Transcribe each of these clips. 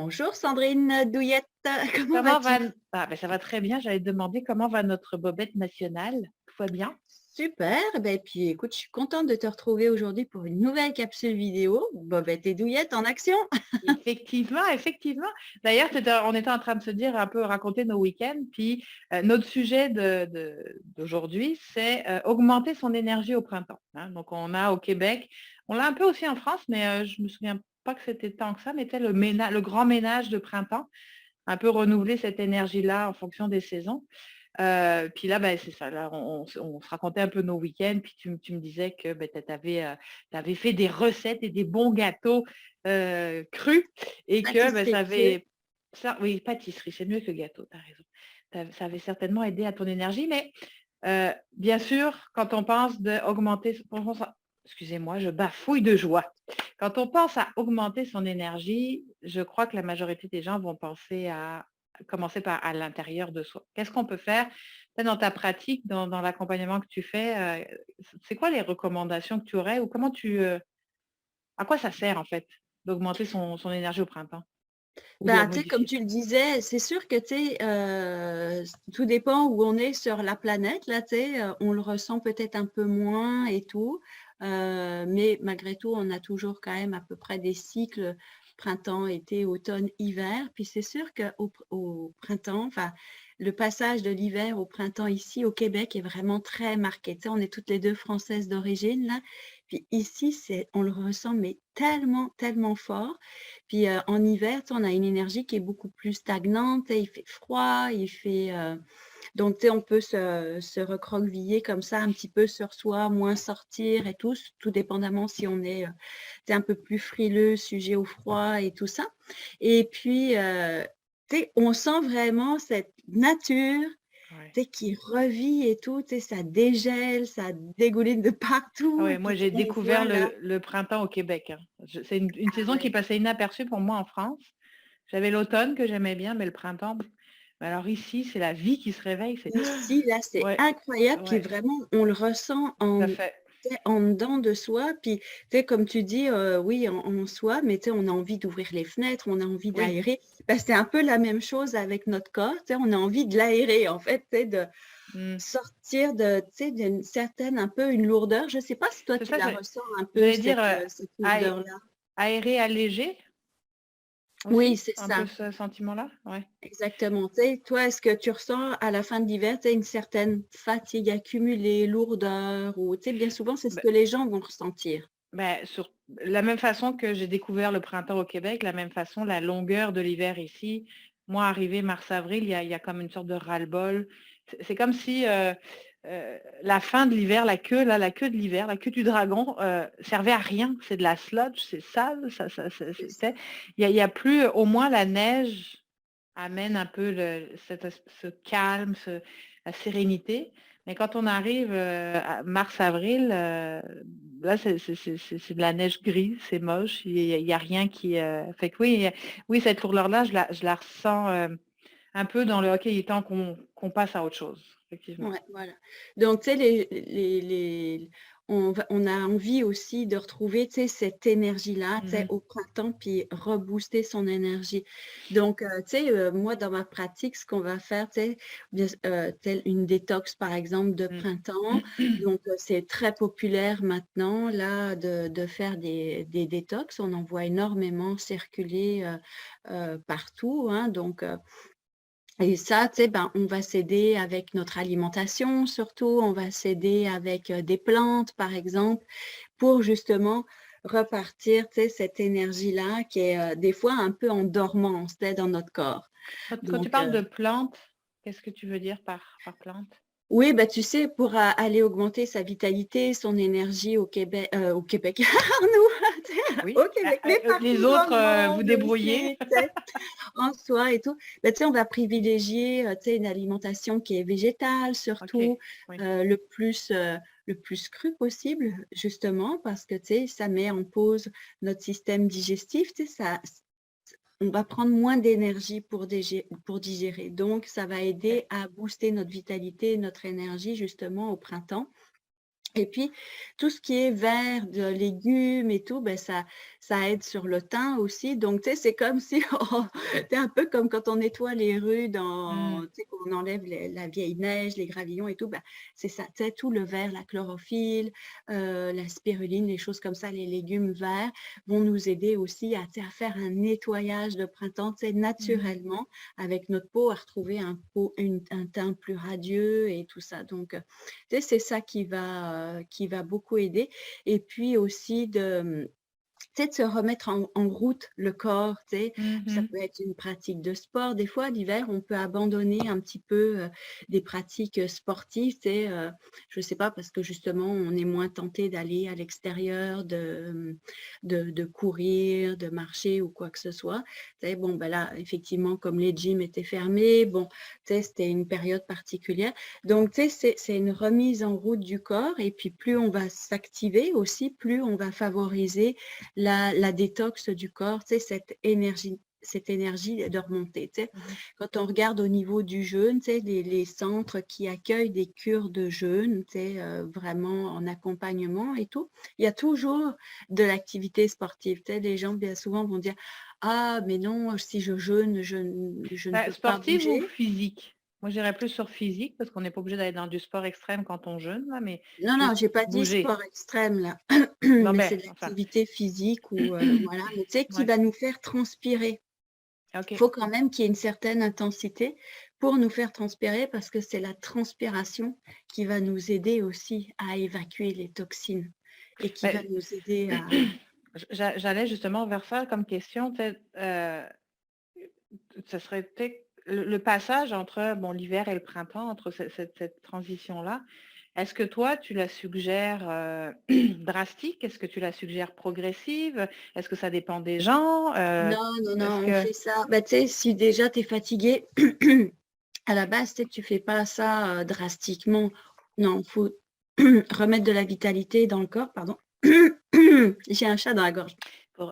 Bonjour Sandrine Douillette, comment Comment va vas-tu? n ah ben ça va très bien, j'allais te demander comment va notre bobette nationale? Tout va bien? Super, ben puis écoute, je suis contente de te retrouver aujourd'hui pour une nouvelle capsule vidéo, Bobette et Douillette en action. Effectivement, effectivement. D'ailleurs, on était en train de se dire un peu raconter nos week-ends, puis, notre sujet d'aujourd'hui, c'est, augmenter son énergie au printemps, hein. Donc on a au Québec, on l'a un peu aussi en France, mais, je me souviens pas que c'était tant que ça, mais tu sais le grand ménage de printemps, un peu renouveler cette énergie-là en fonction des saisons. Puis là, c'est ça, là, on se racontait un peu nos week-ends, puis tu me disais que, tu avais fait des recettes et des bons gâteaux, crus et que, Pâtisserie, ça tu sais. avait ça oui, pâtisserie, c'est mieux que gâteau, tu as raison. Ça avait certainement aidé à ton énergie, mais bien sûr, quand on pense d'augmenter excusez-moi, je bafouille de joie. Quand on pense à augmenter son énergie, je crois que la majorité des gens vont penser à commencer par à l'intérieur de soi. Qu'est-ce qu'on peut faire? Toi, dans ta pratique, dans l'accompagnement que tu fais, c'est quoi les recommandations que tu aurais ou à quoi ça sert en fait d'augmenter son énergie au printemps ou de la Tu sais, comme modifier? tu le disais, c'est sûr que, tu sais, tout dépend où on est sur la planète, là, tu sais, on le ressent peut-être un peu moins et tout, mais malgré tout, on a toujours quand même à peu près des cycles printemps, été, automne, hiver. Puis c'est sûr qu'au printemps, enfin, le passage de l'hiver au printemps ici au Québec est vraiment très marqué. Tu sais, on est toutes les 2 françaises d'origine, là, puis ici, on le ressent mais tellement, tellement fort. Puis, en hiver, tu sais, on a une énergie qui est beaucoup plus stagnante, tu sais, il fait froid, donc tu sais, on peut se recroqueviller comme ça un petit peu sur soi, moins sortir et tout dépendamment si on est, tu sais, un peu plus frileux, sujet au froid et tout ça. Et puis, tu sais, on sent vraiment cette nature, Ouais. tu sais, qui revit et tout, tu sais, ça dégèle, ça dégouline de Ah partout et ouais, puis moi tu j'ai on découvert voit là le printemps au Québec, hein. C'est une ah saison qui ouais. passait inaperçue pour moi en France. J'avais l'automne que j'aimais bien, mais le printemps, mais alors ici, c'est la vie qui se réveille, c'est Ici, là, c'est ouais, incroyable, puis ouais, vraiment, on le ressent tout à en fait. tu sais, en dedans de soi, puis, tu sais, comme tu dis, oui, en soi, mais tu sais, on a envie d'ouvrir les fenêtres, on a envie Oui, d'aérer. C'est un peu la même chose avec notre corps, tu sais, on a envie de l'aérer, en fait, tu sais, de mmh, sortir de tu sais, d'une certaine un peu une lourdeur. Je sais pas si toi, c'est tu ça, la ressens un peu j'allais dire, cette aé lourdeur-là? aéré, allégé Oui, aussi? c'est Un peu ça. ce sentiment-là? Ouais. Exactement. Tu sais, toi, est-ce que tu ressens à la fin de l'hiver, tu sais, une certaine fatigue accumulée, lourdeur ou tu sais, bien souvent, c'est ce Beh que les gens vont ressentir. sur la même façon que j'ai découvert le printemps au Québec, la même façon, la longueur de l'hiver ici, moi, arrivé mars-avril, il y a comme une sorte de ras-le-bol. C'est comme si, la fin de l'hiver, la queue de l'hiver, la queue du dragon, servait à rien. C'est de la sludge, c'est sale, ça c'était il y a plus au moins la neige amène un peu ce calme, la sérénité. Mais quand on arrive, à mars-avril, là, c'est de la neige grise, c'est moche, il y a rien qui, fait que oui, oui, cette lourdeur-là, je la ressens, un peu dans le: «OK, il est temps qu'on passe à autre chose», effectivement. Ouais, voilà. Donc, tu sais, on a envie aussi de retrouver, tu sais, cette énergie-là, tu sais, Mmh. au printemps, puis rebooster son énergie. Donc, tu sais, moi, dans ma pratique, ce qu'on va faire, tu sais, telle une détox, par exemple, de Mmh. printemps. Donc, c'est très populaire maintenant, là, de faire des détox. On en voit énormément circuler partout, hein. Donc, et ça, tu sais, ben, on va s'aider avec notre alimentation surtout, on va s'aider avec, des plantes, par exemple, pour justement repartir, tu sais, cette énergie-là qui est, des fois un peu en dormance, tu sais, dans notre corps. Quand tu Donc, parles de plantes, qu'est-ce que tu veux dire par plante? oui, bah, tu sais, pour aller augmenter sa vitalité, son énergie au Québec, nous, tu sais, au Oui, Québec, mais les partout dans autres, le vous monde débrouillez? aussi, tu sais. En soi et tout. Bah, tu sais, on va privilégier, tu sais, une alimentation qui est végétale OK, surtout, oui. le plus cru possible, justement parce que, tu sais, ça met en pause notre système digestif, tu sais, on va prendre moins d'énergie pour digérer. Donc ça va OK. aider à booster notre vitalité, notre énergie justement au printemps. Et puis, tout ce qui est vert, de légumes et tout, ben ça aide sur le teint aussi. Donc, tu sais, c'est comme si c'est un peu comme quand on nettoie les rues Mmh. tu sais, qu'on enlève la vieille neige, les gravillons et tout, ben, c'est ça, tu sais, tout le vert, la chlorophylle, la spiruline, les choses comme ça, les légumes verts vont nous aider aussi à, tu sais, à faire un nettoyage de printemps, tu sais, Mmh. naturellement, avec notre peau, à retrouver un teint plus radieux et tout ça. Donc, tu sais, c'est ça qui va beaucoup aider et puis aussi tu sais, de se remettre en route le corps, tu sais. Ça Mmh. peut être une pratique de sport. Des fois, l'hiver, on peut abandonner un petit peu, des pratiques, sportives, tu sais, je sais pas, parce que justement, on est moins tenté d'aller à l'extérieur, de courir, de marcher ou quoi que ce soit. Tu sais, bon, ben là, effectivement, comme les gyms étaient fermés, bon, tu sais, c'était une période particulière. Donc, tu sais, c'est une remise en route du corps et puis plus on va s'activer aussi, plus on va favoriser la détox du corps, tu sais, cette énergie de remonter. Tu sais. Mmh. Quand on regarde au niveau du jeûne, tu sais, les centres qui accueillent des cures de jeûne, tu sais, vraiment en accompagnement et tout, il y a toujours de l'activité sportive. Tu sais, les gens bien souvent vont dire, ah, mais non, si je jeûne, je ne Bah, peux pas sportive ou bouger. physique? Moi, j'irais plus sur physique parce qu'on n'est pas obligé d'aller dans du sport extrême quand on jeûne là, mais Non, non, juste j'ai pas dit bouger. sport extrême là, Non, mais ben, c'est de enfin, l'activité physique ou voilà, mais tu sais, qui ouais, va nous faire transpirer. Il OK. faut quand même qu'il y ait une certaine intensité pour nous faire transpirer parce que c'est la transpiration qui va nous aider aussi à évacuer les toxines et qui va Beh, nous aider à j'allais justement vers ça comme question, tu sais, ce serait peut-être le passage entre, bon, l'hiver et le printemps, entre cette transition-là. Est-ce que toi, tu la suggères, drastique? Est-ce que tu la suggères progressive? Est-ce que ça dépend des gens? non, non, Est-ce non, on que fait ça bah, tu sais, si déjà tu es fatigué, à la base, tu sais, tu fais pas ça, drastiquement. Non, il faut remettre de la vitalité dans le corps, pardon. J'ai un chat dans la gorge.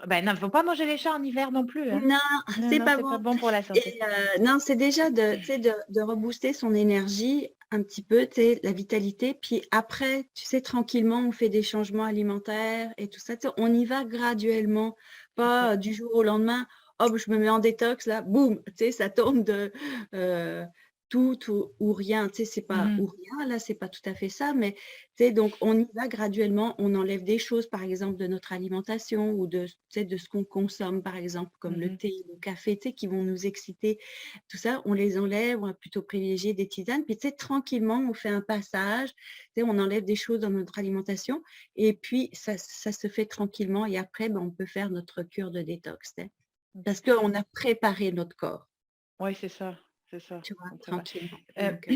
ben, non, faut pas manger les chats en hiver non plus, hein. Non, Non, c'est non, pas c'est pas bon bon pour la et santé. non, c'est déjà de tu sais, de rebooster son énergie un petit peu, tu sais, la vitalité, puis après, tu sais, tranquillement, on fait des changements alimentaires et tout ça, tu sais, on y va graduellement, OK. pas du jour au lendemain: «Hop, je me mets en détox là, boum!» Tu sais, ça tombe de, heu, tout ou rien, tu sais, c'est pas Mmh. ou rien, là, c'est pas tout à fait ça, mais tu sais, donc on y va graduellement, on enlève des choses, par exemple, de notre alimentation ou tu sais, de ce qu'on consomme, par exemple, comme le Mmh. thé, le café, tu sais, qui vont nous exciter. Tout ça, on les enlève, on va plutôt privilégier des tisanes. Puis, tu sais, tranquillement, on fait un passage, tu sais, on enlève des choses dans notre alimentation et puis ça se fait tranquillement et après, ben, on peut faire notre cure de détox, tu sais. OK. Parce qu'on a préparé notre corps, Oui, c'est ça, tu vois? on prépare. Tranquillement. Heu, Donc,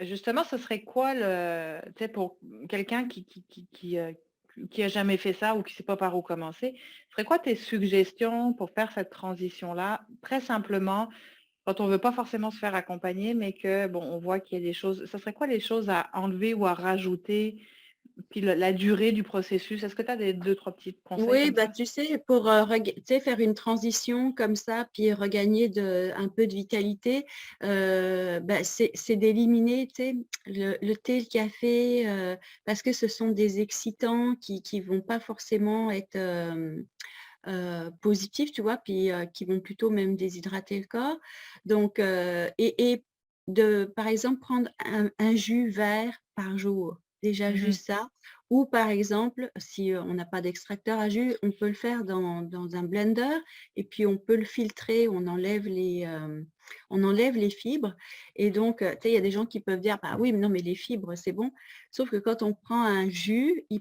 justement, ce serait quoi le tu sais, pour quelqu'un qui a jamais fait ça ou qui sait pas par où commencer, ce serait quoi tes suggestions pour faire cette transition-là? Très simplement, quand on veut pas forcément se faire accompagner, mais que, bon, on voit qu'il y a des choses ce serait quoi les choses à enlever ou à rajouter? Puis la durée du processus, est-ce que tu as des 2-3 petits conseils oui, comme bah, ça? tu sais, pour, tu sais, faire une transition comme ça, puis regagner un peu de vitalité, bah, c'est d'éliminer, tu sais, le thé, le café, parce que ce sont des excitants qui vont pas forcément être, positifs, tu vois? Puis, qui vont plutôt même déshydrater le corps. Donc, et de, par exemple, prendre un jus vert par jour. Déjà Mmh. juste ça. Ou par exemple, si, on n'a pas d'extracteur à jus, on peut le faire dans un blender et puis on peut le filtrer, on enlève les fibres et donc, tu sais, il y a des gens qui peuvent dire: «Bah oui, mais non, mais les fibres, c'est bon». Sauf que quand on prend un jus, il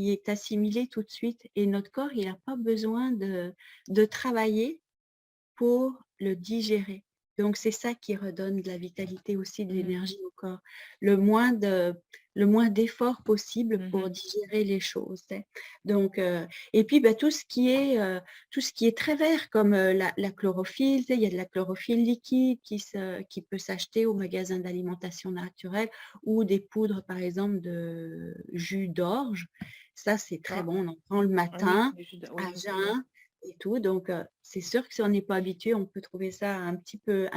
est assimilé tout de suite et notre corps, il a pas besoin de travailler pour le digérer. Donc c'est ça qui redonne de la vitalité aussi, de Mmh. l'énergie au corps. Le moins de le moins d'efforts possible pour Mmh. digérer les choses, tu sais. Donc et puis, bah, tout ce qui est très vert comme, la chlorophylle, tu sais, il y a de la chlorophylle liquide qui peut s'acheter au magasin d'alimentation naturelle ou des poudres, par exemple, de jus d'orge. Ça, c'est très Ah, bon, on en prend le ah oui, matin les jus de oui, à ça c'est bon. jeun et tout, donc c'est sûr que si on n'est pas habitué, on peut trouver ça un petit peu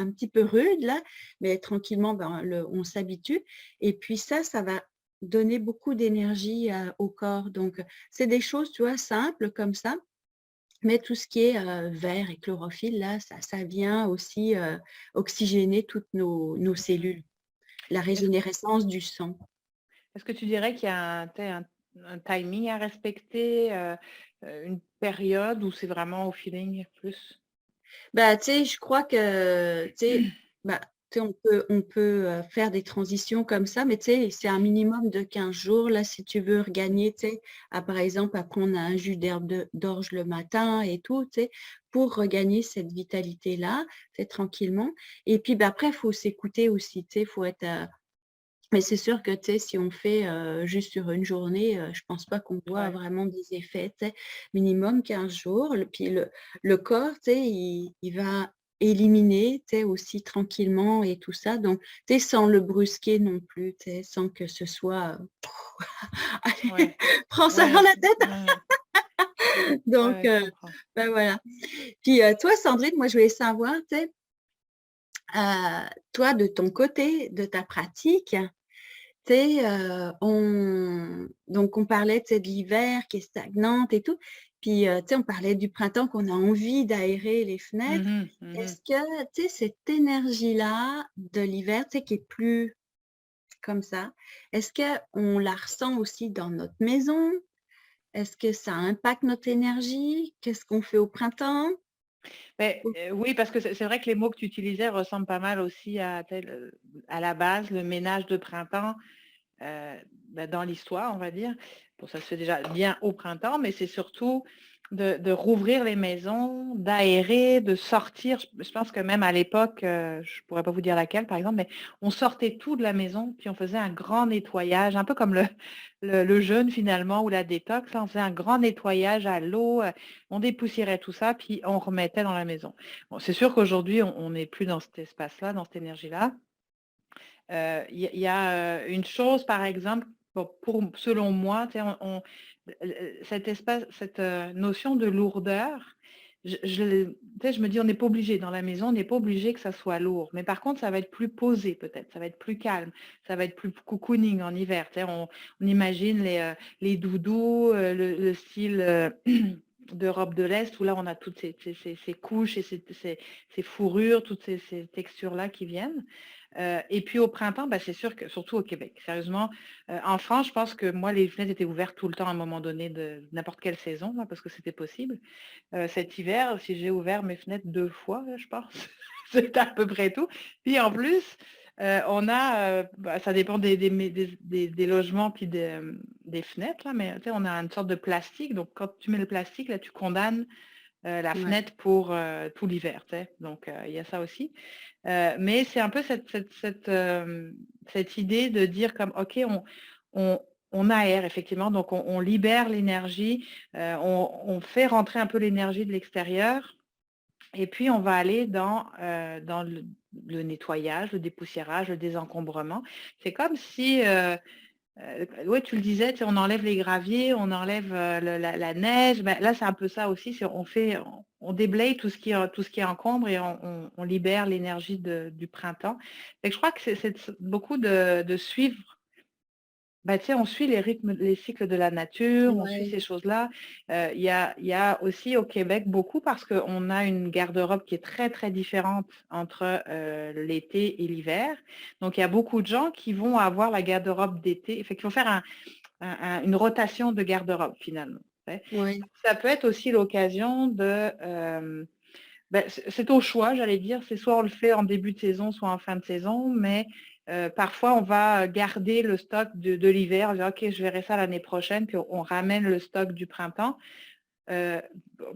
rude là, mais tranquillement, ben, on s'habitue et puis ça va donner beaucoup d'énergie au corps. Donc, c'est des choses, tu vois, simples comme ça. Mais tout ce qui est vert et chlorophylle, là, ça vient aussi oxygéner toutes nos cellules. La Est-ce régénérescence du sang. est-ce que tu dirais qu'il y a un timing à respecter, une période où c'est vraiment au feeling plus? Bah, tu sais, je crois que, tu sais, bah, tu sais, on peut faire des transitions comme ça, mais tu sais, c'est un minimum de 15 jours. Là, si tu veux regagner, tu sais, par exemple, à prendre un jus d'herbe d'orge le matin et tout, tu sais, pour regagner cette vitalité-là, tu sais, tranquillement. Et puis, bah, après, il faut s'écouter aussi, tu sais, il faut être mais c'est sûr que, tu sais, si on fait, juste sur une journée, je pense pas qu'on voit Ouais. vraiment des effets, tu sais. Minimum 15 jours, puis le corps, tu sais, il va éliminer, tu sais, aussi tranquillement et tout ça, donc tu sais, sans le brusquer non plus, tu sais, sans que ce soit, «Allez, Ouais. prends ça dans Ouais, la tête!» ouais, ouais, donc ouais, je comprends. bah, voilà. Puis, toi, Sandrine, moi, je voulais savoir, tu sais, toi, de ton côté, de ta pratique, tu sais, on parlait, tu sais, de l'hiver qui est stagnante et tout, puis, tu sais, on parlait du printemps qu'on a envie d'aérer les fenêtres. Mmh mh. Est-ce que, tu sais, cette énergie-là de l'hiver, tu sais, qui est plus comme ça, est-ce qu'on la ressent aussi dans notre maison? Est-ce que ça impacte notre énergie? Qu'est-ce qu'on fait au printemps? Beh, oui, parce que c'est vrai que les mots que tu utilisais ressemblent pas mal aussi à à la base, le ménage de printemps, dans l'histoire, on va dire. Bon, ça se fait déjà bien au printemps, mais c'est surtout de rouvrir les maisons, d'aérer, de sortir. Je pense que même à l'époque, je pourrais pas vous dire laquelle, par exemple, mais on sortait tout de la maison, puis on faisait un grand nettoyage, un peu comme le jeûne finalement ou la détox, là, on faisait un grand nettoyage à l'eau, on dépoussiérait tout ça, puis on remettait dans la maison. Bon, c'est sûr qu'aujourd'hui, on n'est plus dans cet espace-là, dans cette énergie-là. Il y a une chose, par exemple, bon, selon moi, tu sais, cet espace, cette notion de lourdeur, tu sais, je me dis, on n'est pas obligé dans la maison, on n'est pas obligé que ça soit lourd. Mais par contre, ça va être plus posé peut-être, ça va être plus calme, ça va être plus cocooning en hiver. Tu sais, on imagine les doudous, le style de robe de l'Est, où là, on a toutes ces couches et ces fourrures, toutes ces textures-là qui viennent. Et puis au printemps, bah, c'est sûr que surtout au Québec, sérieusement, en France, je pense que moi, les fenêtres étaient ouvertes tout le temps à un moment donné de n'importe quelle saison, là, parce que c'était possible. Cet hiver, si j'ai ouvert mes fenêtres 2 fois, là, je pense, c'était à peu près tout. Puis en plus, on a, bah, ça dépend des logements puis des fenêtres, là, mais tu sais, on a une sorte de plastique. Donc quand tu mets le plastique, là, tu condamnes la Ouais, fenêtre pour tout l'hiver, tu sais. Donc il y a ça aussi. Mais c'est un peu cette idée de dire comme, OK, on, on aère effectivement, donc on libère l'énergie, on fait rentrer un peu l'énergie de l'extérieur, et puis on va aller dans le nettoyage, le dépoussiérage, le désencombrement. C'est comme si ouais, tu le disais, tu sais, on enlève les graviers, on enlève, la neige. Ben, là, c'est un peu ça aussi, on déblaye tout ce qui encombre et on libère l'énergie du printemps. Fait que je crois que c'est beaucoup de suivre, bah, tu sais, on suit les rythmes, les cycles de la nature, on suit ouais, ces choses-là. Il y a aussi au Québec beaucoup parce qu'on a une garde-robe qui est très, très différente entre, l'été et l'hiver. Donc il y a beaucoup de gens qui vont avoir la garde-robe d'été, fait qu'il faut faire une rotation de garde-robe finalement, tu sais. ouais, Ça peut être aussi l'occasion de, bah, c'est au choix, j'allais dire. C'est soit on le fait en début de saison, soit en fin de saison, mais parfois on va garder le stock de l'hiver, dire OK, je verrai ça l'année prochaine, puis on ramène le stock du printemps. Euh,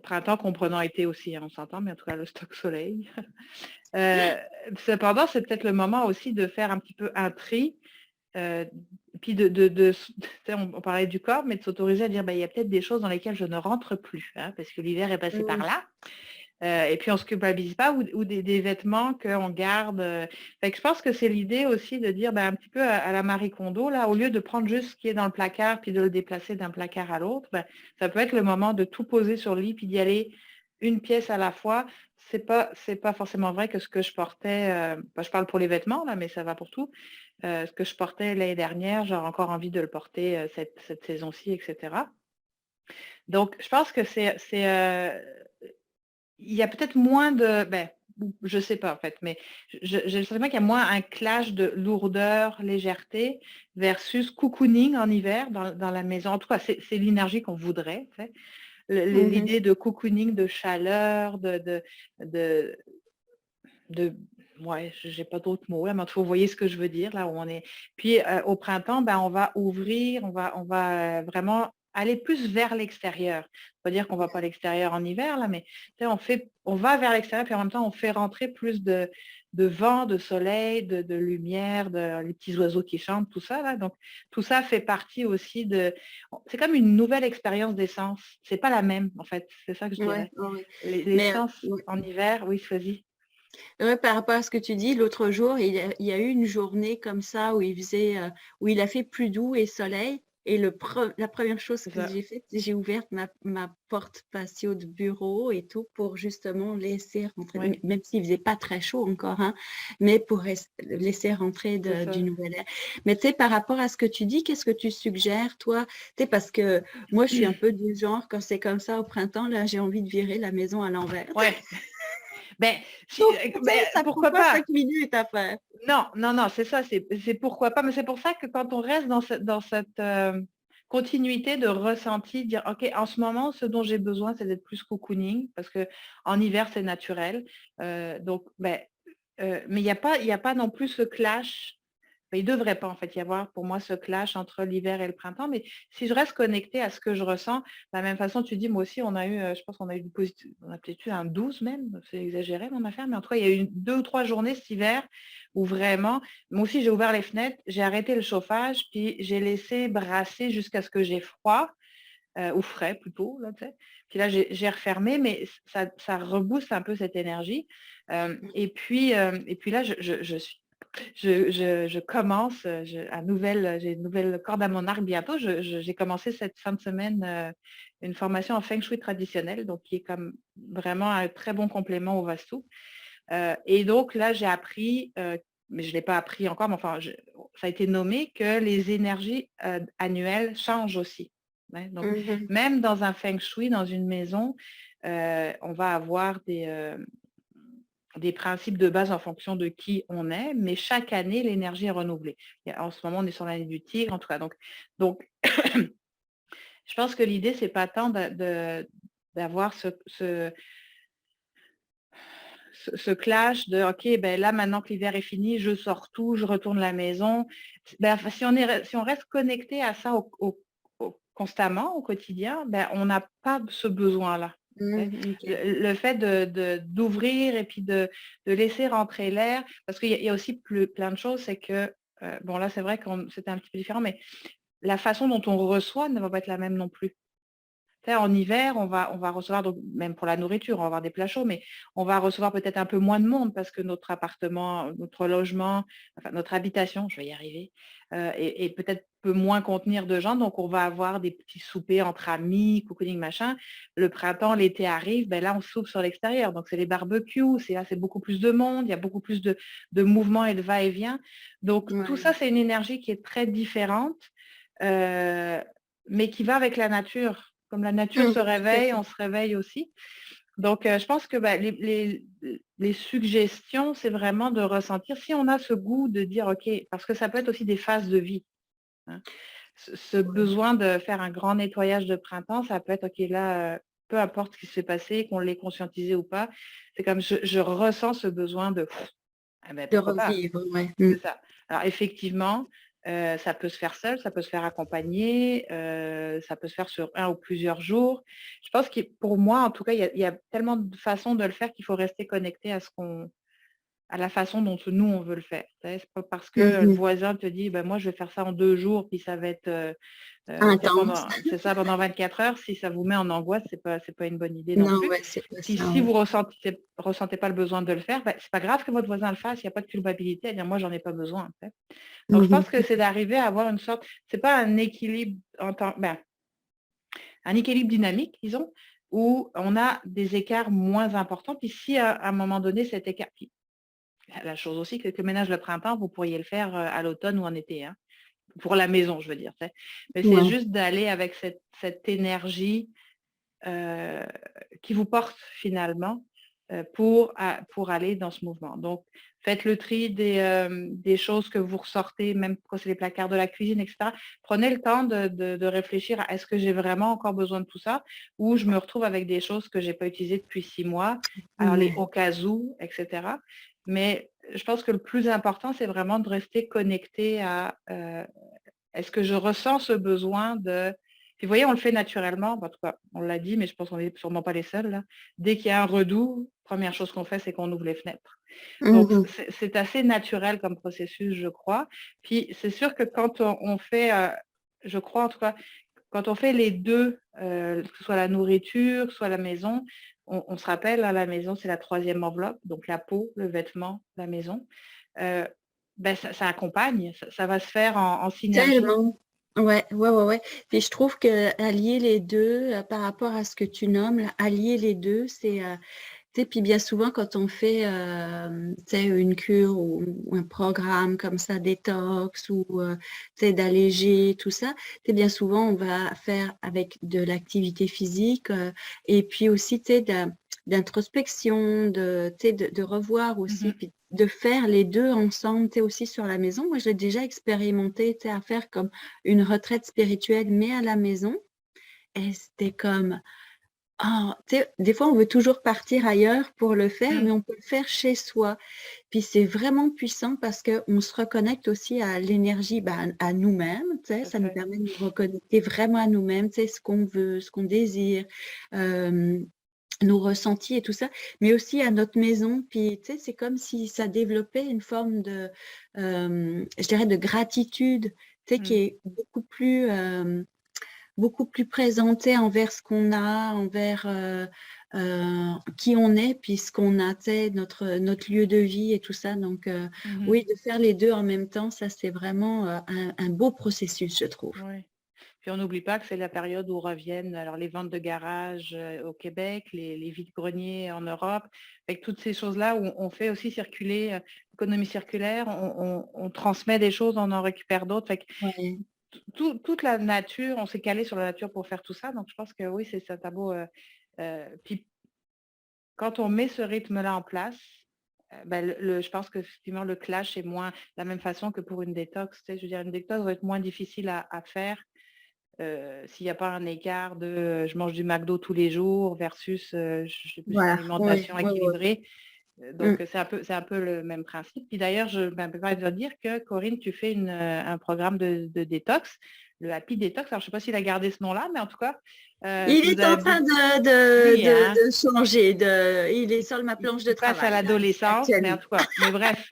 Printemps comprenant été aussi, hein, on s'entend, mais en tout cas le stock soleil. Euh, Cependant, c'est peut-être le moment aussi de faire un petit peu un tri. euh, Puis tu sais, on parlait du corps, mais de s'autoriser à dire, bah, il y a peut-être des choses dans lesquelles je ne rentre plus, hein, parce que l'hiver est passé par mmh, là. Et puis on se culpabilise pas, ou des vêtements qu'on garde. Fait que je pense que c'est l'idée aussi de dire, ben, un petit peu à la Marie Kondo, là, au lieu de prendre juste ce qui est dans le placard puis de le déplacer d'un placard à l'autre, ben, ça peut être le moment de tout poser sur le lit puis d'y aller une pièce à la fois. C'est pas forcément vrai que ce que je portais, je parle pour les vêtements là, mais ça va pour tout. Ce que je portais l'année dernière, j'aurais encore envie de le porter cette saison-ci, etc. Donc, je pense que il y a peut-être moins de, je sais pas en fait, mais j'ai le sentiment qu'il y a moins un clash de lourdeur, légèreté versus cocooning en hiver dans la maison. En tout cas, c'est l'énergie qu'on voudrait. Tu sais. Mhm. L'idée de cocooning, de chaleur, de, de ouais, j'ai pas d'autres mots là, mais vous voyez ce que je veux dire là où on est. Puis au printemps, on va ouvrir, on va vraiment aller plus vers l'extérieur. Pas dire qu'on va pas à l'extérieur en hiver là, mais tu sais, on va vers l'extérieur puis en même temps on fait rentrer plus de vent, de soleil, de lumière, les petits oiseaux qui chantent, tout ça là. Donc tout ça fait partie aussi c'est comme une nouvelle expérience d'essence. C'est pas la même en fait. C'est ça que je Ouais, dirais. ouais, ouais. Mais L'essence ouais. en hiver, oui, choisis. Ouais, par rapport à ce que tu dis, l'autre jour, il y a eu une journée comme ça où il a fait plus doux et soleil. Et la première chose C'est que ça. j'ai faite, c'est j'ai ouvert ma porte patio de bureau et tout pour justement laisser rentrer, Oui, même s'il faisait pas très chaud encore, hein, mais pour laisser rentrer c'est ça. du nouvel air. Mais tu sais, par rapport à ce que tu dis, qu'est-ce que tu suggères, toi? Tu sais, parce que moi, je suis un peu du genre, quand c'est comme ça au printemps, là, j'ai envie de virer la maison à l'envers. Ouais. Ben, Donc, tu sais, ça prend pourquoi pas pas? 5 minutes à faire. Non, non, non, c'est ça, c'est pourquoi pas. Mais c'est pour ça que quand on reste dans cette continuité de ressenti, dire, OK, en ce moment, ce dont j'ai besoin, c'est d'être plus cocooning, parce que en hiver, c'est naturel. Donc, mais il y a pas non plus ce clash. Il ne devrait pas en fait y avoir pour moi ce clash entre l'hiver et le printemps, mais si je reste connectée à ce que je ressens, de la même façon, tu dis, moi aussi, on a eu, je pense qu'on a eu du positif, on a peut-être eu un 12 même, c'est exagéré mon affaire, mais en tout cas, il y a eu 2 ou 3 journées cet hiver où vraiment, moi aussi, j'ai ouvert les fenêtres, j'ai arrêté le chauffage, puis j'ai laissé brasser jusqu'à ce que j'ai froid, ou frais plutôt, là, tu sais. Puis là, j'ai refermé, mais ça rebooste un peu cette énergie. Et puis là, je suis je commence, j'ai une nouvelle corde à mon arc bientôt. J'ai commencé cette fin de semaine une formation en Feng Shui traditionnel, donc qui est comme vraiment un très bon complément au Vastu. Et donc là, j'ai appris, mais je ne l'ai pas appris encore, mais enfin, ça a été nommé que les énergies annuelles changent aussi. Ouais, donc, Mhm. même dans un Feng Shui, dans une maison, on va avoir des principes de base en fonction de qui on est, mais chaque année, l'énergie est renouvelée. En ce moment, on est sur l'année du tigre, en tout cas. Donc je pense que l'idée, c'est pas tant d'avoir ce clash de OK, ben là, maintenant que l'hiver est fini, je sors tout, je retourne à la maison. Si on reste connecté à ça constamment, au quotidien, on n'a pas ce besoin-là. Ok. Le fait d'ouvrir et puis de laisser rentrer l'air, parce qu'il y a aussi plein de choses, c'est que, bon là c'est vrai que c'était un petit peu différent, mais la façon dont on reçoit ne va pas être la même non plus. En hiver, on va recevoir, donc même pour la nourriture, on va avoir des plats chauds, mais on va recevoir peut-être un peu moins de monde parce que notre appartement, notre logement, enfin notre habitation, je vais y arriver, et peut-être peut moins contenir de gens. Donc, on va avoir des petits soupers entre amis, cocooning, machin. Le printemps, l'été arrive, là, on soupe sur l'extérieur. Donc, c'est les barbecues, c'est beaucoup plus de monde, il y a beaucoup plus de mouvements et de va-et-vient. Donc, tout Ouais. ça, c'est une énergie qui est très différente, mais qui va avec la nature. Comme la nature se Tout à réveille, fait. on se réveille aussi. Donc, je pense que les suggestions, c'est vraiment de ressentir, si on a ce goût de dire, OK, parce que ça peut être aussi des phases de vie. Hein. Ce besoin de faire un grand nettoyage de printemps, ça peut être, OK, là, peu importe ce qui s'est passé, qu'on l'ait conscientisé ou pas, c'est comme je ressens ce besoin de, De pourquoi pas. revivre, ouais. C'est ça. Alors effectivement, ça peut se faire seul, ça peut se faire accompagné, ça peut se faire sur un ou plusieurs jours. Je pense que pour moi, en tout cas, il y a tellement de façons de le faire qu'il faut rester connecté à la façon dont nous, on veut le faire. Tu sais, c'est pas parce que le Mhm. voisin te dit: «Moi, je vais faire ça en 2 jours, puis ça va être, tu sais, Intense. c'est ça pendant 24 heures», si ça vous met en angoisse, c'est pas une bonne idée non Non, plus. ouais, c'est pas ça, Si ouais. vous ressentez pas le besoin de le faire, c'est pas grave que votre voisin le fasse, il y a pas de culpabilité à dire: «Moi, j'en ai pas besoin», tu sais. Donc je Mhm. pense que c'est d'arriver à avoir une sorte, c'est pas un équilibre un équilibre dynamique, disons, où on a des écarts moins importants. Puis si à un moment donné, cet écart, la chose aussi que le ménage le printemps, vous pourriez le faire à l'automne ou en été, hein, pour la maison, je veux dire. Mais c'est Ouais. juste d'aller avec cette énergie qui vous porte finalement pour aller dans ce mouvement. Donc, faites le tri des choses que vous ressortez, même quand c'est les placards de la cuisine, etc. Prenez le temps de réfléchir à est-ce que j'ai vraiment encore besoin de tout ça ou je me retrouve avec des choses que je n'ai pas utilisées depuis 6 mois, alors les Ouais. au cas où, etc. Mais je pense que le plus important, c'est vraiment de rester connecté à est-ce que je ressens ce besoin de... Puis vous voyez, on le fait naturellement, en tout cas, on l'a dit, mais je pense qu'on n'est sûrement pas les seuls. Là. Dès qu'il y a un redout, première chose qu'on fait, c'est qu'on ouvre les fenêtres. Donc, Mhm. c'est assez naturel comme processus, je crois. Puis, c'est sûr que quand on fait, je crois en tout cas, quand on fait les deux, que ce soit la nourriture, soit la maison, on se rappelle, à la maison, c'est la troisième enveloppe, donc la peau, le vêtement, la maison. Ben, ça accompagne, ça va se faire en synergie. Tellement. Ouais, ouais, ouais, ouais. Puis je trouve que allier les deux, par rapport à ce que tu nommes, là, allier les deux, c'est, tu sais, puis bien souvent quand on fait, tu sais, une cure ou un programme comme ça, détox ou, tu sais, d'alléger, tout ça, tu sais, bien souvent on va faire avec de l'activité physique et puis aussi, tu sais, d'introspection, tu sais, de revoir aussi, Mhm. puis de faire les deux ensemble, tu sais, aussi sur la maison. Moi, j'ai déjà expérimenté, tu sais, à faire comme une retraite spirituelle, mais à la maison. Et c'était comme, ah, tu sais, des fois, on veut toujours partir ailleurs pour le faire, mais Mm. on peut le faire chez soi. Puis c'est vraiment puissant parce qu'on se reconnecte aussi à l'énergie, ben, à nous-mêmes, tu sais, Tout à ça nous fait. permet de nous reconnecter vraiment à nous-mêmes, tu sais, ce qu'on veut, ce qu'on désire. Euh, nos ressentis et tout ça, mais aussi à notre maison. Puis, tu sais, c'est comme si ça développait une forme de, je dirais, de gratitude, tu sais, qui Mm. est beaucoup plus présentée envers ce qu'on a, envers qui on est, puis ce qu'on a, tu sais, notre lieu de vie et tout ça. Donc, Mhm. oui, de faire les deux en même temps, ça, c'est vraiment un beau processus, je trouve. Oui. Puis on n'oublie pas que c'est la période où reviennent alors les ventes de garage au Québec, les vides-greniers en Europe, avec toutes ces choses-là où on fait aussi circuler l'économie circulaire, on transmet des choses, on en récupère d'autres. Fait que Ouais. toute la nature, on s'est calé sur la nature pour faire tout ça. Donc je pense que oui, c'est ça, t'as beau. Puis quand on met ce rythme-là en place, ben, je pense que effectivement le clash est moins de la même façon que pour une détox. Tu sais, je veux dire, une détox va être moins difficile à faire s'il n'y a pas un écart de je mange du McDo tous les jours versus j'ai plus une Voilà, oui, alimentation oui, oui. équilibrée. Mm. Donc c'est un peu le même principe. Puis d'ailleurs, je me permets de dire que Corinne, tu fais un programme de détox, le Happy Detox. Alors je ne sais pas s'il a gardé ce nom-là, mais en tout cas, Il si vous est en avez train oui, hein, de changer. Il est sur ma planche de il passe à travail, là, l'adolescence, mais en actuellement. tout cas, mais bref,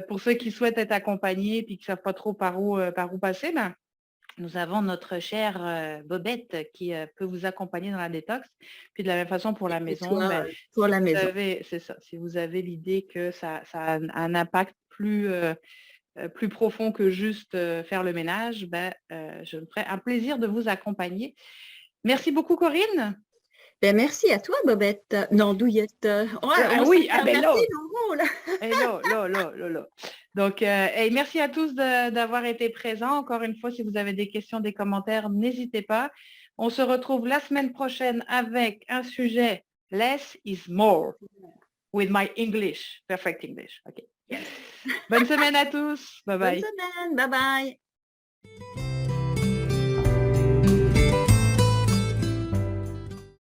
pour ceux qui souhaitent être accompagnés et qui ne savent pas trop par où passer, ben, nous avons notre chère Bobette qui peut vous accompagner dans la détox. Puis de la même façon pour la Et maison, toi, ben, pour si la vous maison. avez, c'est ça, si vous avez l'idée que ça a un impact plus profond que juste faire le ménage, ben, je me ferai un plaisir de vous accompagner. Merci beaucoup, Corinne. Ben, merci à toi, Bobette. Non, Douillette. Ouais, Ah on oui, ah ben s'intervertit là, nos rôles. là, là, là, là, là. Donc, hey, merci à tous d'avoir été présents. Encore une fois, si vous avez des questions, des commentaires, n'hésitez pas. On se retrouve la semaine prochaine avec un sujet Less is more with my English, perfect English. OK. Yes. Bonne semaine à tous. Bye Bonne bye. semaine. Bye bye.